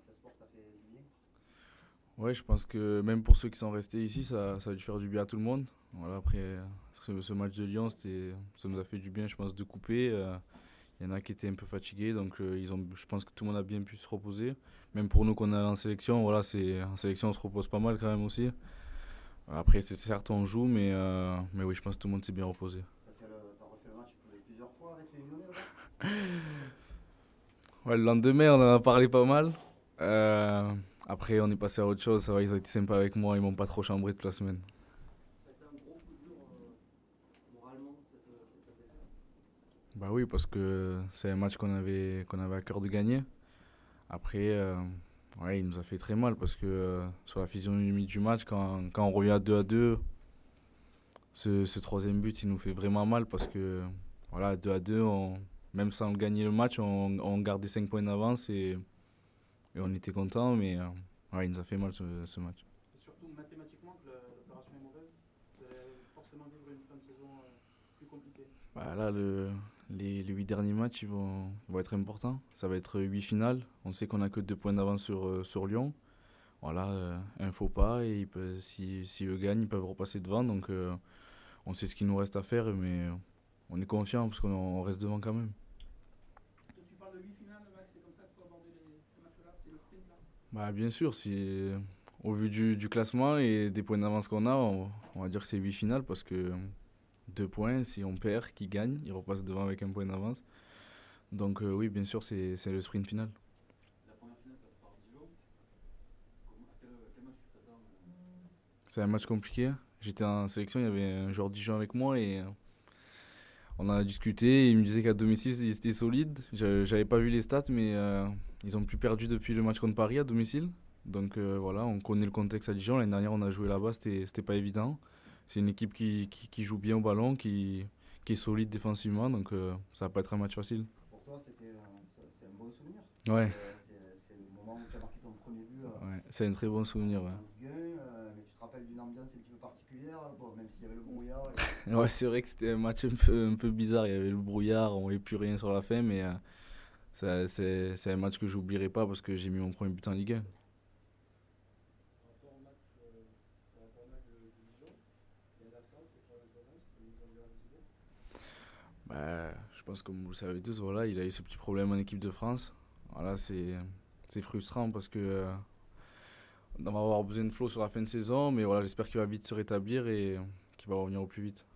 ce sport, ça fait du bien? Ouais, je pense que même pour ceux qui sont restés ici, ça a dû faire du bien à tout le monde. Voilà, après ce match de Lyon, ça nous a fait du bien, je pense, de couper. Il y en a qui étaient un peu fatigués, donc je pense que tout le monde a bien pu se reposer. Même pour nous qu'on est en sélection, voilà, en sélection on se repose pas mal quand même aussi. Après, c'est certes on joue, mais oui, je pense que tout le monde s'est bien reposé. T'as refait le match plusieurs fois avec les Lyonnais là-bas? Ouais, le lendemain, on en a parlé pas mal. Euh, Après, on est passé à autre chose. Ça va, ils ont été sympas avec moi, ils m'ont pas trop chambré toute la semaine. Ça a été un gros coup dur moralement cette défaite. Bah oui, parce que c'est un match qu'on avait à cœur de gagner. Après, ouais, il nous a fait très mal parce que sur la physionomie du match, quand on revient à 2 à 2, ce troisième but, il nous fait vraiment mal parce que, voilà, 2 à 2, même sans gagner le match, on gardait 5 points d'avance et on était content, mais ouais, il nous a fait mal ce match. C'est surtout mathématiquement que l'opération est mauvaise. Vous allez forcément vivre une fin de saison plus compliquée. Bah là, les 8 derniers matchs ils vont être importants. Ça va être 8 finales. On sait qu'on a que 2 points d'avance sur Lyon. Voilà, un faux pas et si eux gagnent, ils peuvent repasser devant. Donc on sait ce qu'il nous reste à faire, mais on est confiant parce qu'on reste devant quand même. Toi, tu parles de 8 finales, Max, c'est comme ça qu'il faut aborder ces matchs-là, c'est le sprint là. Bah, bien sûr, au vu du classement et des points d'avance qu'on a, on va dire que c'est 8 finales parce que 2 points, si on perd, qui gagne, il repasse devant avec un point d'avance. Donc oui, bien sûr, c'est le sprint final. La première finale passe par Dijon. À quel match tu t'attends? C'est un match compliqué. J'étais en sélection, il y avait un joueur Dijon avec moi et on en a discuté. Il me disait qu'à domicile, ils étaient solides. J'avais pas vu les stats, mais ils ont plus perdu depuis le match contre Paris à domicile. Donc voilà, on connaît le contexte à Dijon. L'année dernière, on a joué là-bas, c'était pas évident. C'est une équipe qui joue bien au ballon, qui est solide défensivement, donc ça va pas être un match facile. Pour toi, c'est un bon souvenir. Ouais, C'est le moment où tu as marqué ton premier but ouais, c'est un très bon souvenir. Ouais, en Ligue 1, mais tu te rappelles d'une ambiance un petit peu particulière, bon, même s'il y avait le brouillard. ouais, c'est vrai que c'était un match un peu bizarre. Il y avait le brouillard, on voyait plus rien sur la fin, mais c'est un match que j'oublierai pas parce que j'ai mis mon premier but en Ligue 1. Par rapport au match de Dijon, il y a une absence, c'est Florian Thauvin, tu peux nous en dire un petit peu. Bah, je pense que comme vous le savez tous, voilà, il a eu ce petit problème en équipe de France. Voilà, c'est frustrant parce que on va avoir besoin de flow sur la fin de saison, mais voilà, j'espère qu'il va vite se rétablir et qu'il va revenir au plus vite.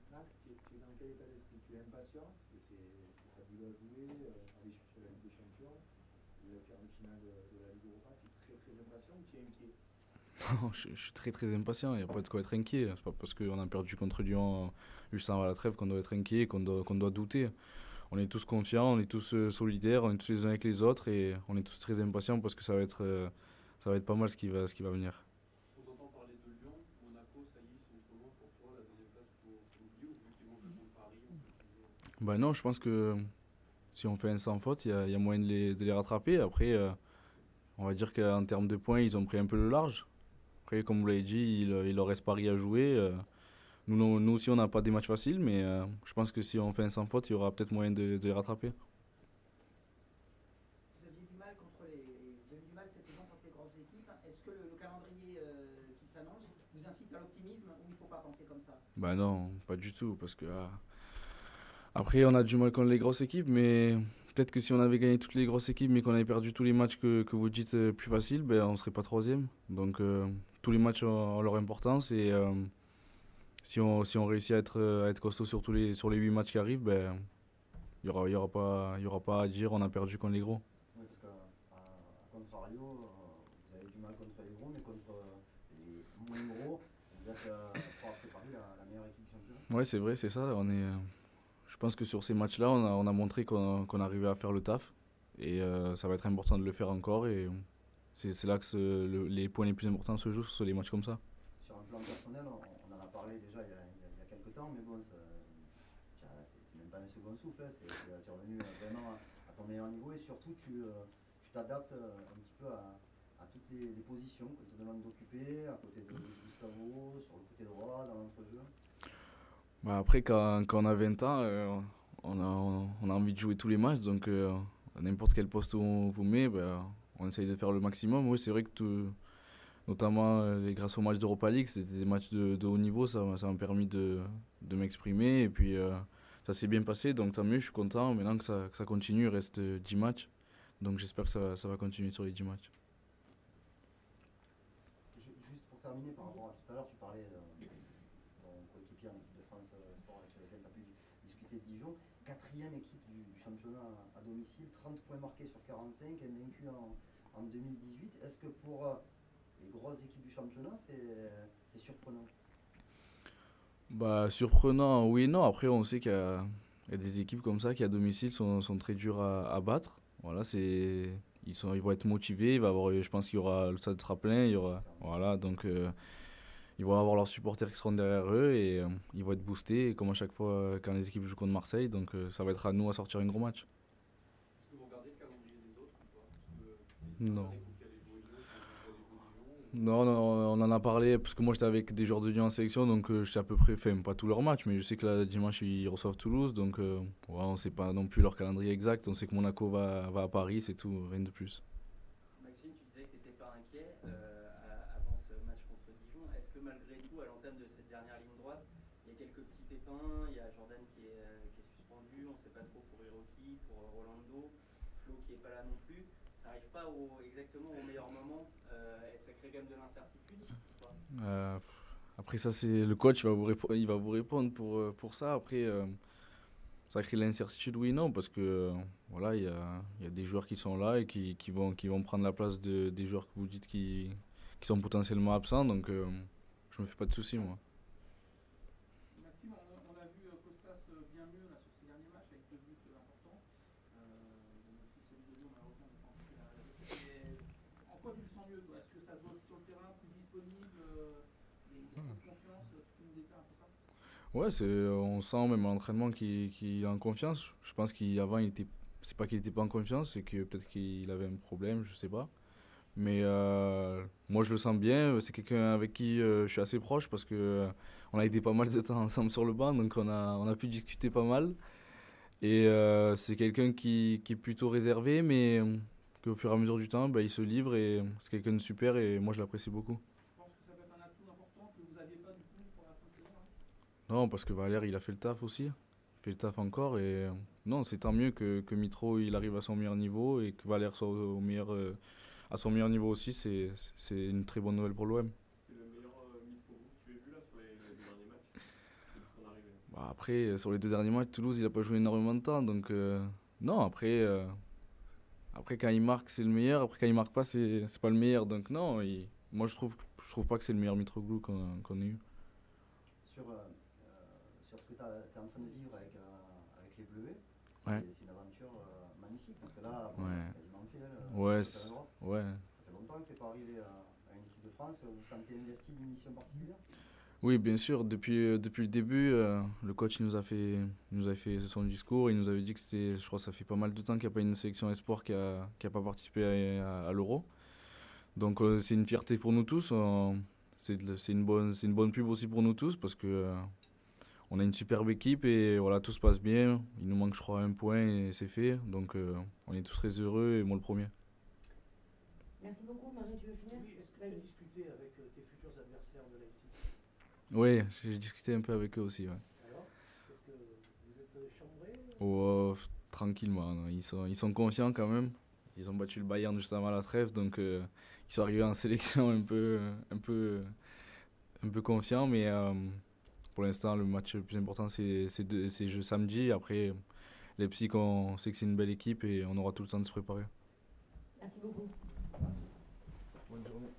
Max, tu es dans quel état d'esprit? Tu es impatient parce que c'est fabuleux à jouer, aller chercher la Ligue des Champions, faire une finale de la Ligue Europa, tu es très très impatient ou tu es inquiet? Je suis très très impatient, il n'y a pas de quoi être inquiet. C'est pas parce qu'on a perdu contre Lyon juste avant la trêve qu'on doit être inquiet, qu'on doit douter. On est tous confiants, on est tous solidaires, on est tous les uns avec les autres et on est tous très impatients parce que ça va être pas mal ce qui va venir. On entend parler de Lyon, Monaco, ça y est, ils sont trop loin pour toi, la deuxième place faut l'oublier, ou vu qu'ils vont jouer contre Paris, on peut le dire. Bah non, je pense que si on fait un sans faute, il y a moyen de les rattraper. Après, on va dire qu'en termes de points, ils ont pris un peu le large. Après, comme vous l'avez dit, il leur reste Paris à jouer. Nous aussi, on n'a pas des matchs faciles, mais je pense que si on fait un sans faute, il y aura peut-être moyen de les rattraper. Vous avez du mal cette saison contre les grosses équipes. Est-ce que le calendrier qui s'annonce vous incite à l'optimisme ou il ne faut pas penser comme ça? Bah non, pas du tout, parce que après, on a du mal contre les grosses équipes, mais peut-être que si on avait gagné toutes les grosses équipes, mais qu'on avait perdu tous les matchs que vous dites plus faciles, ben on serait pas troisième. Donc tous les matchs ont leur importance et si on réussit à être costaud sur les 8 matchs qui arrivent, ben il y aura pas à dire on a perdu contre les gros. Oui, parce qu'à contrario, vous avez du mal contre les gros, mais contre les moins gros, vous êtes fort après Paris, la meilleure équipe du championnat. Ouais, c'est vrai, c'est ça. Je pense que sur ces matchs-là, on a montré qu'on arrivait à faire le taf. Et ça va être important de le faire encore. Et c'est là que les points les plus importants se jouent sur les matchs comme ça. Sur un plan personnel, on en a parlé déjà il y a quelques temps, mais bon, c'est même pas un second souffle, hein, tu es revenu vraiment à ton meilleur niveau et surtout tu t'adaptes un petit peu à toutes les positions qu'on te demande d'occuper, à côté de Gustavo, sur le côté droit, dans l'entrejeu. Bah après, quand on a 20 ans, on a envie de jouer tous les matchs. Donc, à n'importe quel poste où on vous met, bah, on essaye de faire le maximum. Oui, c'est vrai que notamment grâce aux matchs d'Europa League, c'était des matchs de haut niveau, ça m'a permis de m'exprimer. Et puis ça s'est bien passé, donc tant mieux, je suis content. Maintenant que ça continue, il reste 10 matchs. Donc j'espère que ça va continuer sur les 10 matchs. Juste pour terminer, par rapport à tout à l'heure, tu parlais de ton coéquipier en équipe de France Sport avec lequel tu as pu discuter de Dijon. 4e équipe du championnat à domicile, 30 points marqués sur 45, invaincue en 2018. Est-ce que pour les grosses équipes du championnat, c'est surprenant? Bah, surprenant, oui et non. Après, on sait qu'il y a des équipes comme ça qui, à domicile, sont très dures à battre. Voilà, ils vont être motivés. Je pense qu'il y aura, le stade sera plein. Voilà, donc ils vont avoir leurs supporters qui seront derrière eux et ils vont être boostés, comme à chaque fois quand les équipes jouent contre Marseille. Donc ça va être à nous à sortir un gros match. Est-ce que vous regardez le calendrier des autres ou pas? Non. Non, on en a parlé parce que moi j'étais avec des joueurs de Lyon en sélection, donc je sais à peu près, enfin pas tous leurs matchs, mais je sais que là dimanche ils reçoivent Toulouse, donc ouais, on sait pas non plus leur calendrier exact. On sait que Monaco va à Paris, c'est tout, rien de plus. Maxime, tu disais que tu n'étais pas inquiet avant ce match contre Dijon. Est-ce que malgré tout, à l'entame de cette dernière ligne droite, il y a quelques petits pépins? Il y a Jordan qui est suspendu, on ne sait pas trop pour Hiroki, pour Rolando, Flo qui n'est pas là non plus. Ça n'arrive pas exactement au meilleur moment et ça crée quand même de l'incertitude ou pas? Après ça, c'est le coach, il va vous répondre pour ça. Après, ça crée l'incertitude, oui, non, parce que voilà, il y a des joueurs qui sont là et qui vont prendre la place des joueurs que vous dites qui sont potentiellement absents, donc je me fais pas de soucis, moi. Maxime, on a vu Costas bien mieux là, sur ces derniers matchs avec 2 buts importants. Même si celui de Lyon, malheureusement, n'est pas inscrit à la défaite. En quoi tu le sens mieux, toi? Est-ce que ça se voit aussi sur le terrain, plus disponible, des prises de confiance? Tu peux nous décrire un peu ça? Ouais, on sent même à l'entraînement qu'il est en confiance. Je pense qu'avant, c'est pas qu'il était pas en confiance, c'est que peut-être qu'il avait un problème, je sais pas. Mais moi, je le sens bien. C'est quelqu'un avec qui je suis assez proche parce que on a été pas mal de temps ensemble sur le banc, donc on a pu discuter pas mal. Et c'est quelqu'un qui est plutôt réservé, mais qu'au fur et à mesure du temps, bah, il se livre et c'est quelqu'un de super et moi, je l'apprécie beaucoup. Je pense que ça peut être un atout important que vous n'aviez pas du coup pour la fin de saison. Non, parce que Valère, il a fait le taf aussi. Il fait le taf encore et non, c'est tant mieux que Mitro, il arrive à son meilleur niveau et que Valère soit à son meilleur niveau aussi. C'est une très bonne nouvelle pour l'OM. C'est le meilleur Mitro que tu aies vu là sur les 2 derniers matchs depuis son arrivée? Bah, après, sur les 2 derniers matchs, Toulouse, il n'a pas joué énormément de temps. Donc, non, après, quand il marque, c'est le meilleur. Après, quand il marque pas, c'est pas le meilleur. Donc, non, moi, je trouve pas que c'est le meilleur Mitroglou qu'on ait eu. Sur ce que tu es en train de vivre avec les Bleus, Ouais. c'est une aventure magnifique parce que là, Ouais. c'est quasiment fait. Ouais, Ça ouais. fait longtemps que c'est pas arrivé à une équipe de France. Vous vous sentez investi d'une mission particulière? Oui, bien sûr. Depuis le début, le coach il nous a fait son discours. Il nous avait dit que je crois que ça fait pas mal de temps qu'il n'y a pas une sélection espoir qui a pas participé à l'Euro. Donc c'est une fierté pour nous tous. C'est une bonne pub aussi pour nous tous parce que on a une superbe équipe et voilà, tout se passe bien. Il nous manque, je crois, un point et c'est fait. Donc on est tous très heureux et moi le premier. Merci beaucoup. Marie, tu veux finir? Oui, est-ce que tu as discuté avec tes futurs adversaires de Leipzig? Oui, j'ai discuté un peu avec eux aussi. Ouais. Alors, est-ce que vous êtes chambrés? Oh, tranquillement, non. Ils sont confiants quand même. Ils ont battu le Bayern juste avant la trêve, donc ils sont arrivés en sélection un peu confiants, mais pour l'instant, le match le plus important, c'est samedi. Après, Leipzig, on sait que c'est une belle équipe et on aura tout le temps de se préparer. Merci beaucoup. Bonne journée.